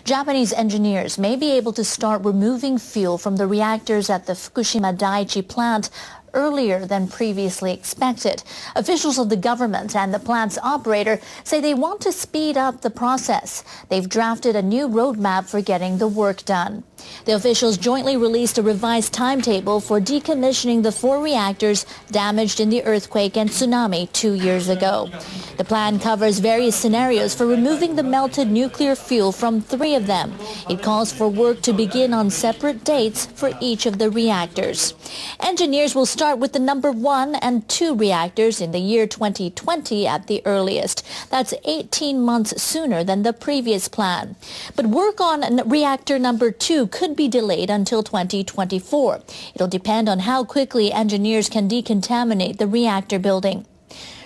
Japanese engineers may be able to start removing fuel from the reactors at the Fukushima Daiichi plant earlier than previously expected. Officials of the government and the plant's operator say they want to speed up the process. They've drafted a new roadmap for getting the work done. The officials jointly released a revised timetable for decommissioning the 4 reactors damaged in the earthquake and tsunami 2 years ago. The plan covers various scenarios for removing the melted nuclear fuel from 3 of them. It calls for work to begin on separate dates for each of the reactors. Engineers will start with the number 1 and 2 reactors in the year 2020 at the earliest. That's 18 months sooner than the previous plan. But work on reactor number 2 could be delayed until 2024. It'll depend on how quickly engineers can decontaminate the reactor building.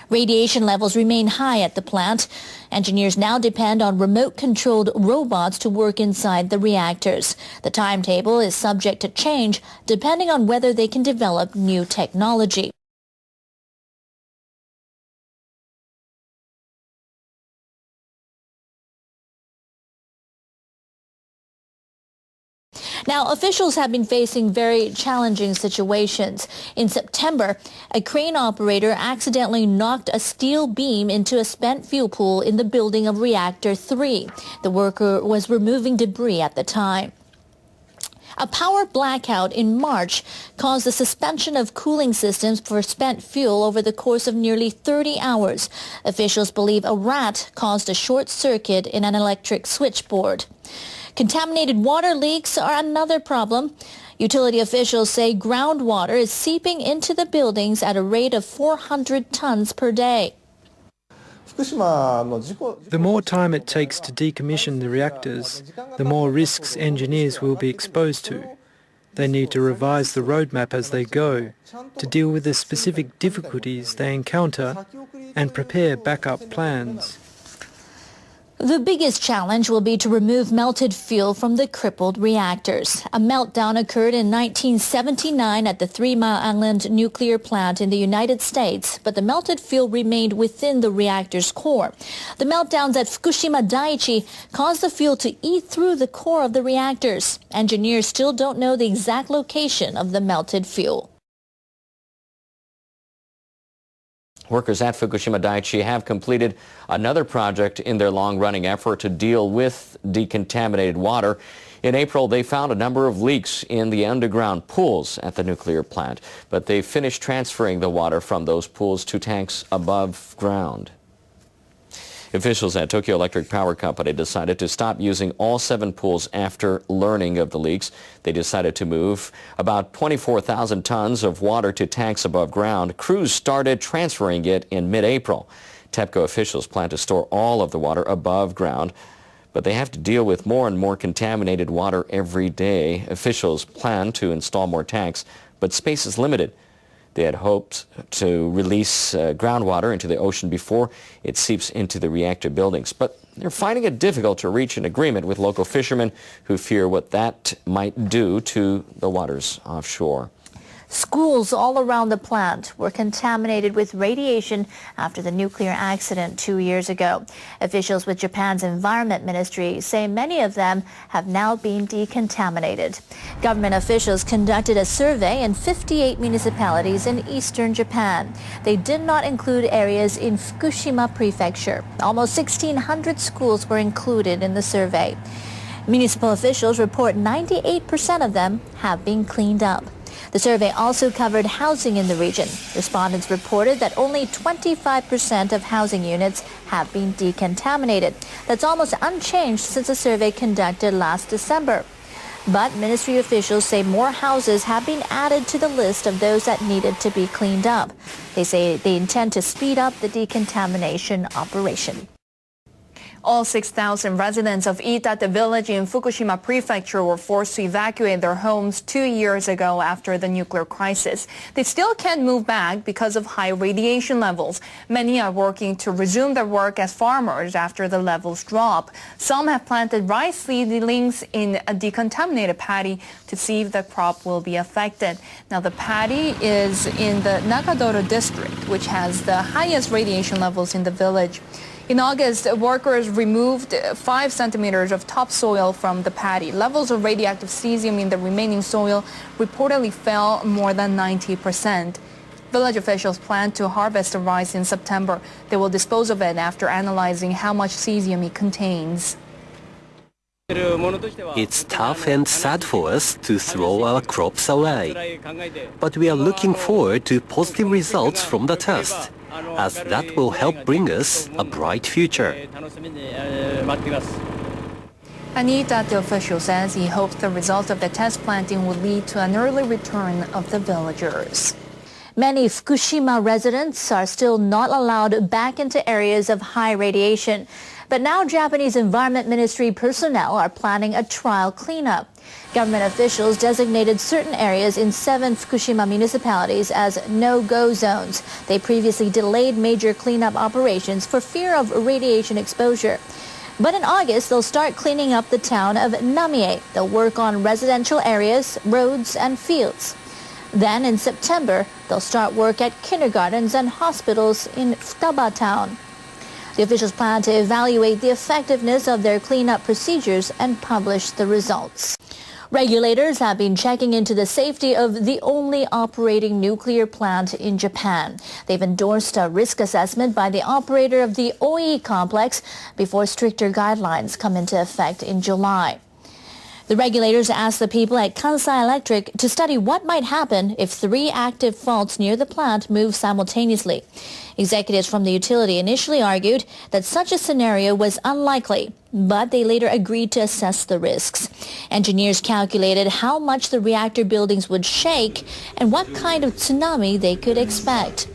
Radiation levels remain high at the plant. Engineers now depend on remote-controlled robots to work inside the reactors. The timetable is subject to change depending on whether they can develop new technology. Now, officials have been facing very challenging situations. In September, a crane operator accidentally knocked a steel beam into a spent fuel pool in the building of Reactor 3. The worker was removing debris at the time. A power blackout in March caused the suspension of cooling systems for spent fuel over the course of nearly 30 hours. Officials believe a rat caused a short circuit in an electric switchboard. Contaminated water leaks are another problem. Utility officials say groundwater is seeping into the buildings at a rate of 400 tons per day. The more time it takes to decommission the reactors, the more risks engineers will be exposed to. They need to revise the roadmap as they go to deal with the specific difficulties they encounter and prepare backup plans. The biggest challenge will be to remove melted fuel from the crippled reactors. A meltdown occurred in 1979 at the 3 Mile Island nuclear plant in the United States, but the melted fuel remained within the reactor's core. The meltdowns at Fukushima Daiichi caused the fuel to eat through the core of the reactors. Engineers still don't know the exact location of the melted fuel. Workers at Fukushima Daiichi have completed another project in their long-running effort to deal with decontaminated water. In April, they found a number of leaks in the underground pools at the nuclear plant, but they finished transferring the water from those pools to tanks above ground. Officials at Tokyo Electric Power Company decided to stop using all 7 pools after learning of the leaks. They decided to move about 24,000 tons of water to tanks above ground. Crews started transferring it in mid-April. TEPCO officials plan to store all of the water above ground, but they have to deal with more and more contaminated water every day. Officials plan to install more tanks, but space is limited. They had hoped to release groundwater into the ocean before it seeps into the reactor buildings. But they're finding it difficult to reach an agreement with local fishermen who fear what that might do to the waters offshore. Schools all around the plant were contaminated with radiation after the nuclear accident 2 years ago. Officials with Japan's Environment Ministry say many of them have now been decontaminated. Government officials conducted a survey in 58 municipalities in eastern Japan. They did not include areas in Fukushima Prefecture. Almost 1,600 schools were included in the survey. Municipal officials report 98% of them have been cleaned up. The survey also covered housing in the region. Respondents reported that only 25% of housing units have been decontaminated. That's almost unchanged since the survey conducted last December. But ministry officials say more houses have been added to the list of those that needed to be cleaned up. They say they intend to speed up the decontamination operation. All 6,000 residents of Iitate village in Fukushima Prefecture were forced to evacuate their homes 2 years ago after the nuclear crisis. They still can't move back because of high radiation levels. Many are working to resume their work as farmers after the levels drop. Some have planted rice seedlings in a decontaminated paddy to see if the crop will be affected. Now, the paddy is in the Nakadoro district, which has the highest radiation levels in the village. In August, workers removed 5 centimeters of topsoil from the paddy. Levels of radioactive cesium in the remaining soil reportedly fell more than 90%. Village officials plan to harvest the rice in September. They will dispose of it after analyzing how much cesium it contains. It's tough and sad for us to throw our crops away. But we are looking forward to positive results from the test, as that will help bring us a bright future. An ITAT official says he hopes the result of the test planting will lead to an early return of the villagers. Many Fukushima residents are still not allowed back into areas of high radiation. But now Japanese Environment Ministry personnel are planning a trial cleanup. Government officials designated certain areas in 7 Fukushima municipalities as no-go zones. They previously delayed major cleanup operations for fear of radiation exposure. But in August, they'll start cleaning up the town of Namie. They'll work on residential areas, roads, and fields. Then in September, they'll start work at kindergartens and hospitals in Futaba town. The officials plan to evaluate the effectiveness of their cleanup procedures and publish the results. Regulators have been checking into the safety of the only operating nuclear plant in Japan. They've endorsed a risk assessment by the operator of the OE complex before stricter guidelines come into effect in July. The regulators asked the people at Kansai Electric to study what might happen if 3 active faults near the plant move simultaneously. Executives from the utility initially argued that such a scenario was unlikely, but they later agreed to assess the risks. Engineers calculated how much the reactor buildings would shake and what kind of tsunami they could expect.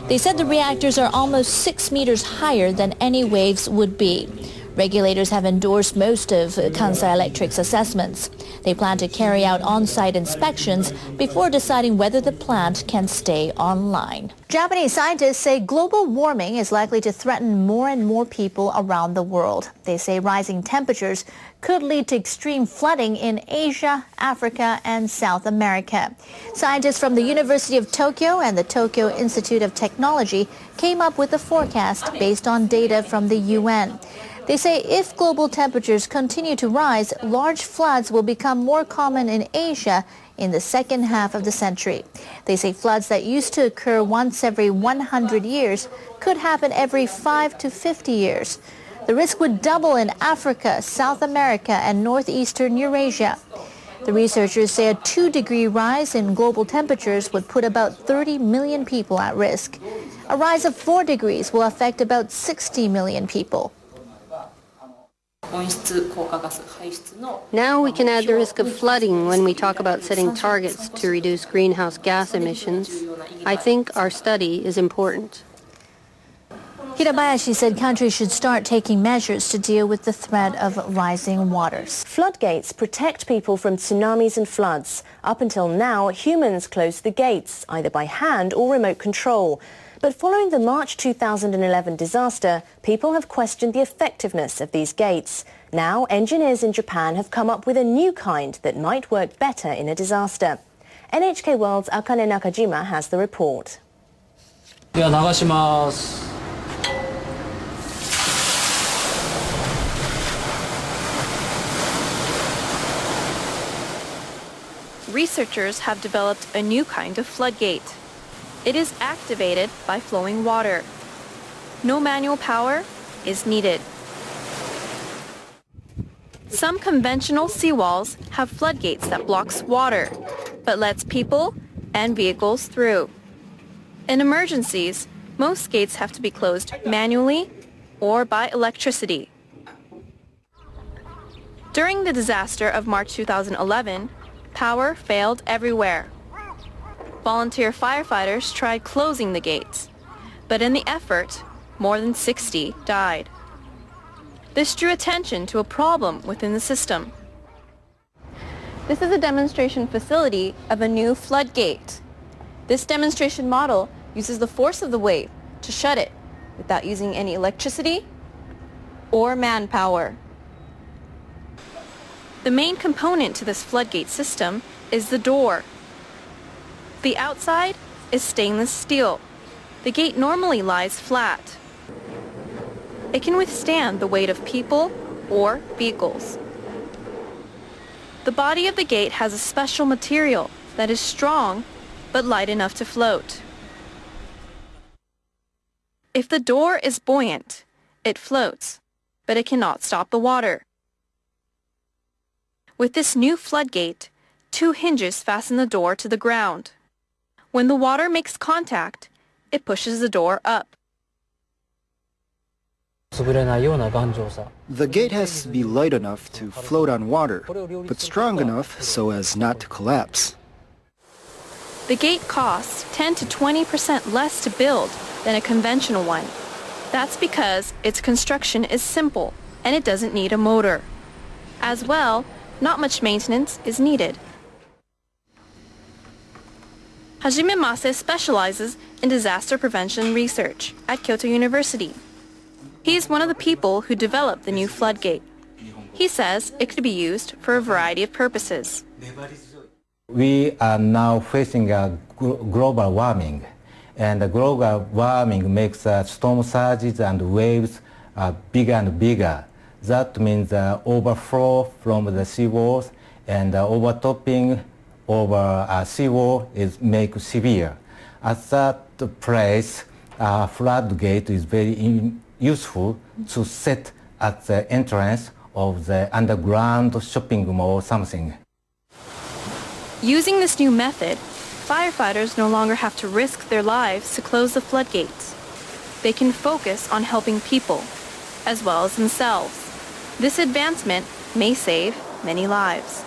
They said the reactors are almost 6 meters higher than any waves would be. Regulators have endorsed most of Kansai Electric's assessments. They plan to carry out on-site inspections before deciding whether the plant can stay online. Japanese scientists say global warming is likely to threaten more and more people around the world. They say rising temperatures could lead to extreme flooding in Asia, Africa, and South America. Scientists from the University of Tokyo and the Tokyo Institute of Technology came up with a forecast based on data from the UN. They say if global temperatures continue to rise, large floods will become more common in Asia in the second half of the century. They say floods that used to occur once every 100 years could happen every 5 to 50 years. The risk would double in Africa, South America, and northeastern Eurasia. The researchers say a 2-degree rise in global temperatures would put about 30 million people at risk. A rise of 4 degrees will affect about 60 million people. Now we can add the risk of flooding when we talk about setting targets to reduce greenhouse gas emissions. I think our study is important. Hirabayashi said countries should start taking measures to deal with the threat of rising waters. Floodgates protect people from tsunamis and floods. Up until now, humans closed the gates, either by hand or remote control. But following the March 2011 disaster, people have questioned the effectiveness of these gates. Now, engineers in Japan have come up with a new kind that might work better in a disaster. NHK World's Akane Nakajima has the report. Researchers have developed a new kind of floodgate. It is activated by flowing water. No manual power is needed. Some conventional seawalls have floodgates that blocks water, but lets people and vehicles through. In emergencies, most gates have to be closed manually or by electricity. During the disaster of March 2011, power failed everywhere. Volunteer firefighters tried closing the gates, but in the effort, more than 60 died. This drew attention to a problem within the system. This is a demonstration facility of a new floodgate. This demonstration model uses the force of the wave to shut it without using any electricity or manpower. The main component to this floodgate system is the door. The outside is stainless steel. The gate normally lies flat. It can withstand the weight of people or vehicles. The body of the gate has a special material that is strong but light enough to float. If the door is buoyant, it floats, but it cannot stop the water. With this new floodgate, 2 hinges fasten the door to the ground. When the water makes contact, it pushes the door up. The gate has to be light enough to float on water, but strong enough so as not to collapse. The gate costs 10 to 20% less to build than a conventional one. That's because its construction is simple and it doesn't need a motor. As well, not much maintenance is needed. Hajime Mase specializes in disaster prevention research at Kyoto University. He is one of the people who developed the new floodgate. He says it could be used for a variety of purposes. We are now facing a global warming, and the global warming makes storm surges and waves bigger and bigger. That means overflow from the seawalls and overtopping over seawall is make severe. At that place, floodgate is very useful to set at the entrance of the underground shopping mall or something. Using this new method, firefighters no longer have to risk their lives to close the floodgates. They can focus on helping people, as well as themselves. This advancement may save many lives.